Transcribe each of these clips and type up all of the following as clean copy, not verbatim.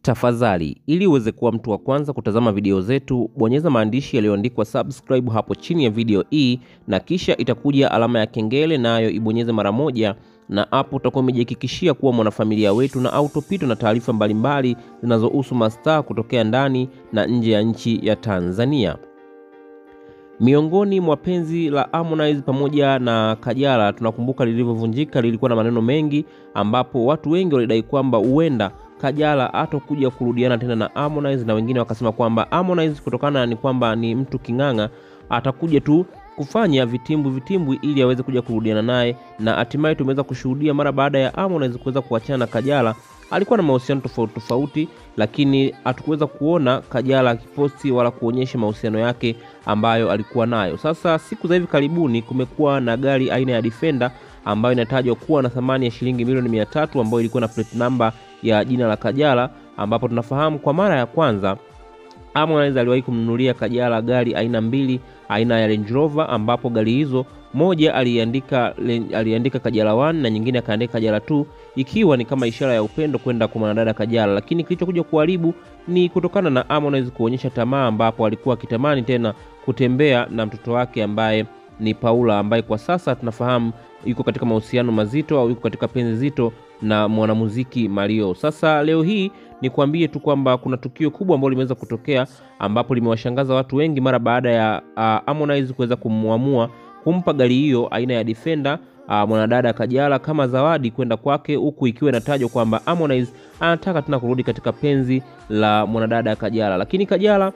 Tafadhali, ili uweze kuwa mtu wa kwanza kutazama video zetu, bonyeza maandishi yaliyoandikwa subscribe hapo chini ya video hii na kisha itakuja alama ya kengele nayo ibonyeze mara moja, na hapo utakuwa umejihakikishia kuwa mwanafamilia wetu na autopito na taarifa mbalimbali zinazohusu mastaa kutokea ndani na nje ya nchi ya Tanzania. Miongoni mwa penzi la Harmonize pamoja na Kajala, tunakumbuka lilivyovunjika lilikuwa na maneno mengi, ambapo watu wengi walidai kwamba huenda Kajala hatakuja kurudiana tena na Harmonize, na wengine wakasema kwamba Harmonize kutokana ni kwamba ni mtu kinganga atakuja tu kufanya vitimbwi ili aweze kuja kurudiana naye, na hatimaye tumeweza kushuhudia mara baada ya Harmonize kuweza kuachana na Kajala alikuwa na mahusiano tofauti, lakini hatukuweza kuona Kajala akiposti wala kuonyesha mahusiano yake ambayo alikuwa nayo. Sasa siku za hivi karibuni kumekuwa na gari aina ya Defender ambayo inatajwa kuwa na thamani ya shilingi milioni 300 ambayo ilikuwa na plate number ya jina la Kajala, ambapo tunafahamu kwa mara ya kwanza Harmonize aliwahi kumnunulia Kajala gari aina mbili aina ya Range Rover, ambapo gari hizo moja aliandika Kajala 1 na nyingine akaandika Kajala 2, ikiwa ni kama ishara ya upendo kwenda kwa mwanadada Kajala. Lakini kilichokuja kuharibu ni kutokana na Harmonize kuonyesha tamaa, ambapo alikuwa akitamani tena kutembea na mtoto wake ambaye ni Paula, ambaye kwa sasa tunafahamu yuko katika mahusiano mazito au yuko katika penzi zito na mwanamuziki Mario. Sasa leo hii ni kuambie tu kwamba kuna tukio kubwa ambalo limeweza kutokea, ambapo limewashangaza watu wengi mara baada ya Harmonize kuweza kumwamua kumpa gari hiyo aina ya Defender mwanadada Kajala kama zawadi kwenda kwake, huku ikiwa inatajwa kwamba Harmonize anataka tena kurudi katika penzi la mwanadada Kajala. Lakini Kajala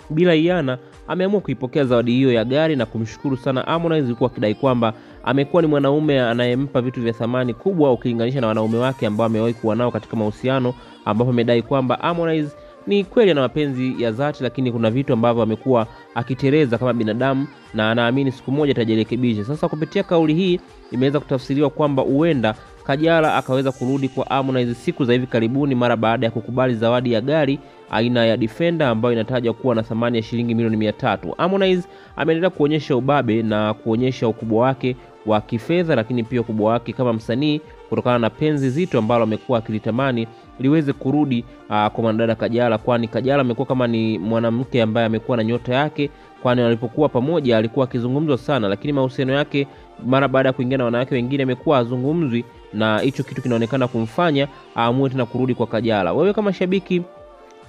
bila hiana ameamua kuipokea zawadi hiyo ya gari na kumshukuru sana Harmonize, huku akidai kwamba amekuwa ni mwanaume anayempa vitu vya thamani kubwa ukilinganisha na wanaume wake ambao amewahi kuwa nao katika mahusiano, ambapo amedai kwamba Harmonize ni kweli ana mapenzi ya dhati, lakini kuna vitu ambavyo amekuwa akitereza kama binadamu na anaamini siku moja atajirekebisha. Sasa kupitia kauli hii imeweza kutafsiriwa kwamba huenda Kajala akaweza kurudi kwa Harmonize siku za hivi karibuni mara baada ya kukubali zawadi ya gari aina ya Defender ambayo inatajwa kuwa na thamani ya shilingi milioni 300. Harmonize ameendelea kuonyesha ubabe na kuonyesha ukubwa wake wa kifedha, lakini pia ukubwa wake kama msanii kutokana na penzi zito ambalo amekuwa akilitamani liweze kurudi kwa mwanadada Kajala, kwani Kajala amekuwa kama ni mwanamke ambaye amekuwa na nyota yake, kwani walipokuwa pamoja alikuwa akizungumzwa sana, lakini mahusiano yake mara baada ya kuingia na wanawake wengine amekuwa azungumzwi, na hicho kitu kinaonekana kumfanya aamue tena kurudi kwa Kajala. Wewe kama shabiki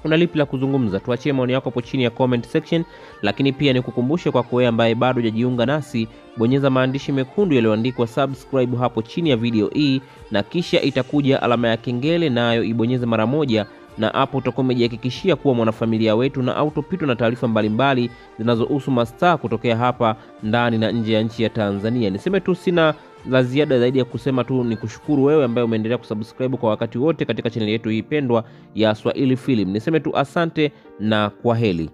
una lipi la kuzungumza? Tuachie maoni yako hapo chini ya comment section, lakini pia nikukumbushe kwa wewe ambaye bado hujajiunga nasi, bonyeza maandishi mekundu yaliyoandikwa subscribe hapo chini ya video hii na kisha itakuja alama ya kengele nayo ibonyeze mara moja, na hapo utakuwa umejihakikishia kuwa mwanafamilia wetu na autopito na taarifa mbalimbali zinazohusu mastaa kutokea hapa ndani na nje ya nchi ya Tanzania. Niseme tu sina la ziada zaidi ya kusema tu ni kushukuru wewe ambaye umeendelea kusubscribe kwa wakati wote katika channel yetu hii pendwa ya Swahili Film. Niseme tu asante na kwaheri.